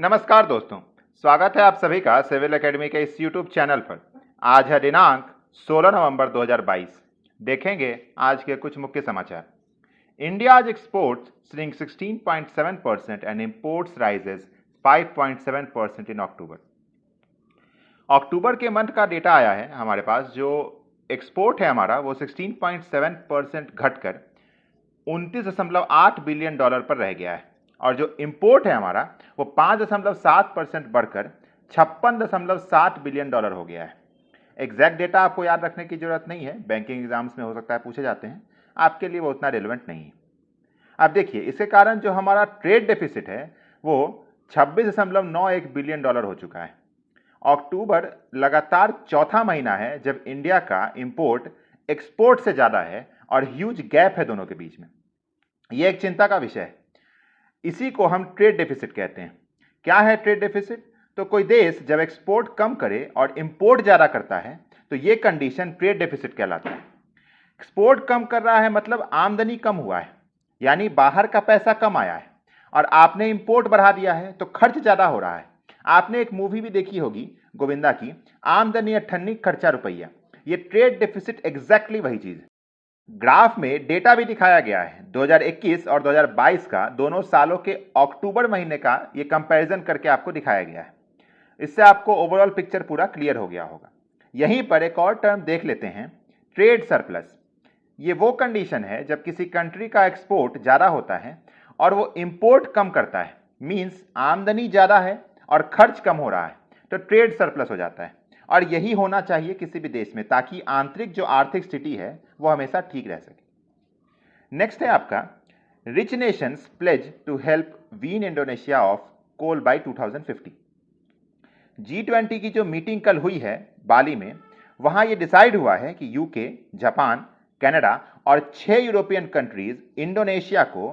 नमस्कार दोस्तों, स्वागत है आप सभी का सिविल एकेडमी के इस यूट्यूब चैनल पर। आज है दिनांक 16 नवंबर 2022। देखेंगे आज के कुछ मुख्य समाचार। India's exports shrink 16.7% and imports rises 5.7% इन अक्टूबर। अक्टूबर के मंथ का डेटा आया है हमारे पास। जो एक्सपोर्ट है हमारा वो 16.7% घटकर 29.8 बिलियन डॉलर पर रह गया है, और जो इंपोर्ट है हमारा वो 5.7% बढ़कर 56.7 बिलियन डॉलर हो गया है। एग्जैक्ट डेटा आपको याद रखने की जरूरत नहीं है, बैंकिंग एग्जाम्स में हो सकता है पूछे जाते हैं, आपके लिए वो उतना रिलेवेंट नहीं है। अब देखिए, इसके कारण जो हमारा ट्रेड डेफिसिट है वो 26.91 बिलियन डॉलर हो चुका है। अक्टूबर लगातार चौथा महीना है जब इंडिया का इंपोर्ट एक्सपोर्ट से ज़्यादा है और ह्यूज गैप है दोनों के बीच में। ये एक चिंता का विषय है। इसी को हम ट्रेड डेफिसिट कहते हैं। क्या है ट्रेड डेफिसिट? तो कोई देश जब एक्सपोर्ट कम करे और इंपोर्ट ज़्यादा करता है तो ये कंडीशन ट्रेड डेफिसिट कहलाता है। एक्सपोर्ट कम कर रहा है मतलब आमदनी कम हुआ है, यानी बाहर का पैसा कम आया है, और आपने इंपोर्ट बढ़ा दिया है तो खर्च ज़्यादा हो रहा है। आपने एक मूवी भी देखी होगी गोविंदा की, आमदनी अठन्नी खर्चा रुपया। ये ट्रेड डेफिसिट एग्जैक्टली वही चीज़ है। ग्राफ में डेटा भी दिखाया गया है 2021 और 2022 का, दोनों सालों के अक्टूबर महीने का ये कंपैरिजन करके आपको दिखाया गया है। इससे आपको ओवरऑल पिक्चर पूरा क्लियर हो गया होगा। यहीं पर एक और टर्म देख लेते हैं, ट्रेड सरप्लस। ये वो कंडीशन है जब किसी कंट्री का एक्सपोर्ट ज़्यादा होता है और वो इंपोर्ट कम करता है, मीन्स आमदनी ज़्यादा है और खर्च कम हो रहा है, तो ट्रेड सरप्लस हो जाता है। और यही होना चाहिए किसी भी देश में, ताकि आंतरिक जो आर्थिक स्थिति है वो हमेशा ठीक रह सके। नेक्स्ट है आपका, rich nations pledge to help wean Indonesia off coal by 2050। G20 की जो मीटिंग कल हुई है बाली में, वहां ये डिसाइड हुआ है कि यूके, जापान, कनाडा और 6 यूरोपियन कंट्रीज इंडोनेशिया को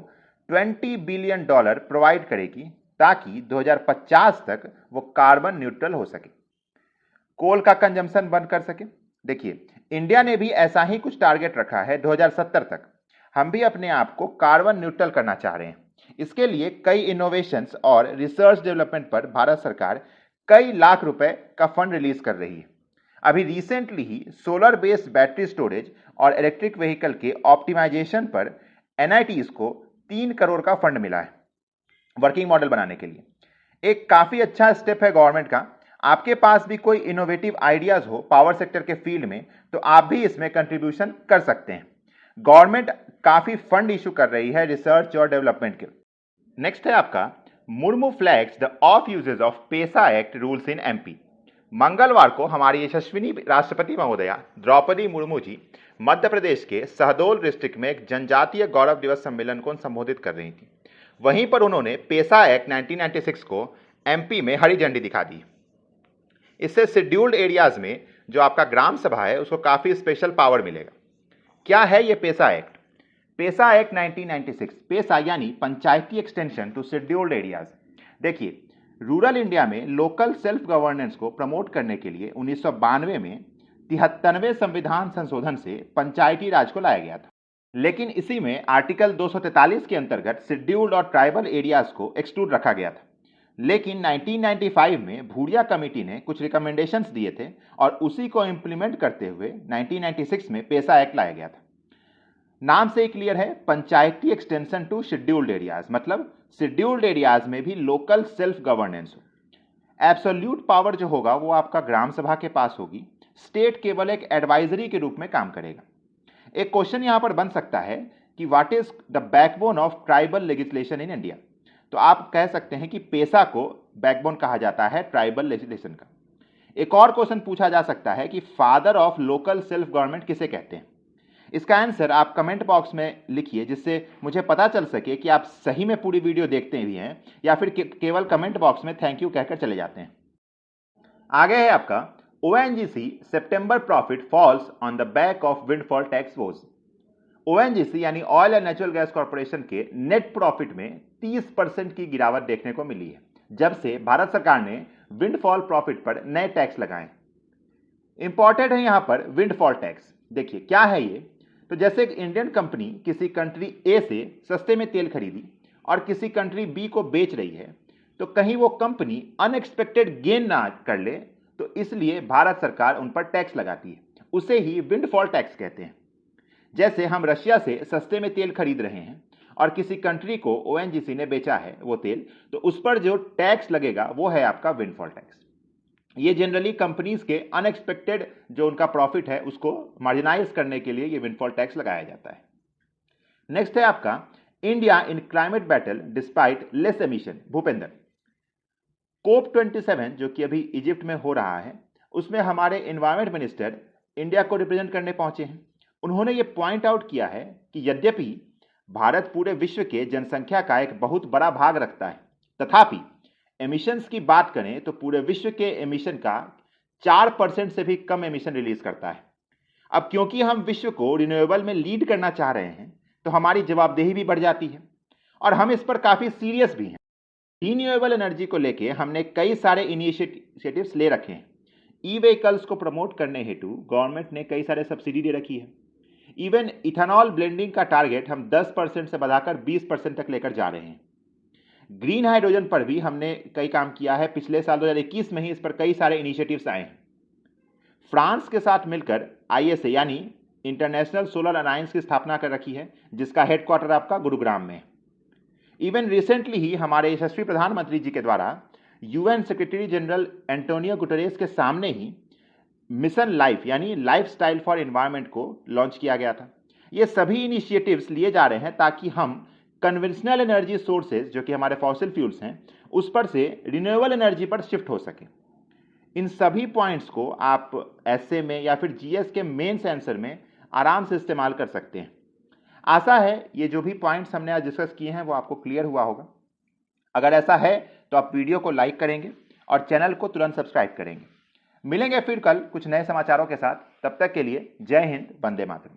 20 बिलियन डॉलर प्रोवाइड करेगी ताकि 2050 तक वो कार्बन न्यूट्रल हो सके, कोल का कंजम्पशन बंद कर सके। देखिए, इंडिया ने भी ऐसा ही कुछ टारगेट रखा है 2070 तक। हम भी अपने आप को कार्बन न्यूट्रल करना चाह रहे हैं। इसके लिए कई इनोवेशंस और रिसर्च डेवलपमेंट पर भारत सरकार कई लाख रुपए का फंड रिलीज कर रही है। अभी रिसेंटली ही सोलर बेस्ड बैटरी स्टोरेज और इलेक्ट्रिक व्हीकल के ऑप्टिमाइजेशन पर एनआईटीज को 3 करोड़ का फंड मिला है वर्किंग मॉडल बनाने के लिए। एक काफी अच्छा स्टेप है गवर्नमेंट का। आपके पास भी कोई इनोवेटिव आइडियाज हो पावर सेक्टर के फील्ड में तो आप भी इसमें कंट्रीब्यूशन कर सकते हैं। गवर्नमेंट काफी फंड इशू कर रही है रिसर्च और डेवलपमेंट के। नेक्स्ट है आपका, Murmu flags the of uses of PESA act rules in MP. मंगलवार को हमारी यशस्विनी राष्ट्रपति महोदया द्रौपदी मुर्मू जी मध्य प्रदेश के शहडोल डिस्ट्रिक्ट में एक जनजातीय गौरव दिवस सम्मेलन को संबोधित कर रही थी। वहीं पर उन्होंने पेसा एक्ट 1996 को एमपी में हरी झंडी दिखा दी। इससे शेड्यूल्ड एरियाज में जो आपका ग्राम सभा है उसको काफ़ी स्पेशल पावर मिलेगा। क्या है ये पेसा एक्ट? पेसा एक्ट 1996, पेसा यानी पंचायती एक्सटेंशन टू शेड्यूल्ड एरियाज। देखिए, रूरल इंडिया में लोकल सेल्फ गवर्नेंस को प्रमोट करने के लिए 1992 में 73वें संविधान संशोधन से पंचायती राज को लाया गया था। लेकिन इसी में आर्टिकल 243 के अंतर्गत शेड्यूल्ड और ट्राइबल एरियाज को एक्सक्लूड रखा गया था। लेकिन 1995 में भूरिया कमेटी ने कुछ रिकमेंडेशंस दिए थे और उसी को इंप्लीमेंट करते हुए 1996 में पेसा एक्ट लाया गया था। नाम से ही क्लियर है, पंचायती एक्सटेंशन टू शेड्यूल्ड एरियाज, मतलब शेड्यूल्ड एरियाज में भी लोकल सेल्फ गवर्नेंस हो। एब्सोल्यूट पावर जो होगा वो आपका ग्राम सभा के पास होगी, स्टेट केवल एक एडवाइजरी के रूप में काम करेगा। एक क्वेश्चन यहां पर बन सकता है कि what is the backbone of tribal legislation in India? तो आप कह सकते हैं कि पेसा को बैकबोन कहा जाता है ट्राइबल लेजिस्लेशन का। एक और क्वेश्चन पूछा जा सकता है कि father of local self government किसे कहते हैं? इसका आंसर आप कमेंट बॉक्स में लिखिए, जिससे मुझे पता चल सके कि आप सही में पूरी वीडियो देखते भी हैं या फिर केवल कमेंट बॉक्स में थैंक यू कहकर चले जाते हैं। आगे है आपका, ONGC September profit falls on the back of windfall tax woes. ONGC यानी oil and natural gas corporation के नेट प्रॉफिट में 30% की गिरावट देखने को मिली है जब से भारत सरकार ने विंडफॉल प्रॉफिट पर नए टैक्स लगाए। इंपॉर्टेंट है यहां पर विंडफॉल टैक्स। देखिए क्या है ये, तो जैसे एक इंडियन कंपनी किसी कंट्री ए से सस्ते में तेल खरीदी और किसी कंट्री बी को बेच रही है, तो कहीं वो कंपनी अनएक्सपेक्टेड गेन ना कर ले, तो इसलिए भारत सरकार उन पर टैक्स लगाती है। उसे ही विंडफॉल टैक्स कहते हैं। जैसे हम रशिया से सस्ते में तेल खरीद रहे हैं और किसी कंट्री को ओएनजीसी ने बेचा है वो तेल, तो उस पर जो टैक्स लगेगा वो है आपका विंडफॉल टैक्स। ये जनरली कंपनीज के अनएक्सपेक्टेड जो उनका प्रॉफिट है उसको मार्जिनाइज करने के लिए ये विंडफॉल टैक्स लगाया जाता है। नेक्स्ट है आपका India in climate battle despite less emission. Bhupendra, COP27 जो कि अभी इजिप्ट में हो रहा है, उसमें हमारे एनवायरमेंट मिनिस्टर इंडिया को रिप्रेजेंट करने पहुंचे हैं। उन्होंने ये पॉइंट आउट किया है कि यद्यपि भारत पूरे विश्व के जनसंख्या का एक बहुत बड़ा भाग रखता है, तथापि एमिशंस की बात करें तो पूरे विश्व के एमिशन का 4% से भी कम एमिशन रिलीज करता है। अब क्योंकि हम विश्व को रिन्यूएबल में लीड करना चाह रहे हैं, तो हमारी जवाबदेही भी बढ़ जाती है और हम इस पर काफी सीरियस भी हैं। रिन्यूएबल एनर्जी को लेके हमने कई सारे इनिशिएटिव्स ले रखे हैं। ई व्हीकल्स को प्रमोट करने हेतु गवर्नमेंट ने कई सारे सब्सिडी दे रखी है। इवन इथेनॉल ब्लेंडिंग का टारगेट हम 10% से बढ़ाकर 20% तक लेकर जा रहे हैं। ग्रीन हाइड्रोजन पर भी हमने कई काम किया है। पिछले साल 2021 में ही इस पर कई सारे इनिशिएटिव्स आए हैं। फ्रांस के साथ मिलकर ISA यानी इंटरनेशनल सोलर अलायंस की स्थापना कर रखी है, जिसका हेडक्वार्टर आपका गुरुग्राम में है। इवन रिसेंटली ही हमारे यशस्वी प्रधानमंत्री जी के द्वारा UN secretary general Antonio Guterres के सामने ही मिशन लाइफ यानी लाइफस्टाइल फॉर एनवायरनमेंट को लॉन्च किया गया था। ये सभी इनिशिएटिव्स लिए जा रहे हैं ताकि हम कन्वेंशनल एनर्जी सोर्सेज जो कि हमारे फॉसिल फ्यूल्स हैं उस पर से रिन्यूएबल एनर्जी पर शिफ्ट हो सके। इन सभी पॉइंट्स को आप ऐसे में या फिर GS के मेंस आंसर में आराम से इस्तेमाल कर सकते हैं। आशा है ये जो भी पॉइंट्स हमने आज डिस्कस किए हैं वो आपको क्लियर हुआ होगा। अगर ऐसा है तो आप वीडियो को लाइक करेंगे और चैनल को तुरंत सब्सक्राइब करेंगे। मिलेंगे फिर कल कुछ नए समाचारों के साथ। तब तक के लिए जय हिंद, वंदे मातरम।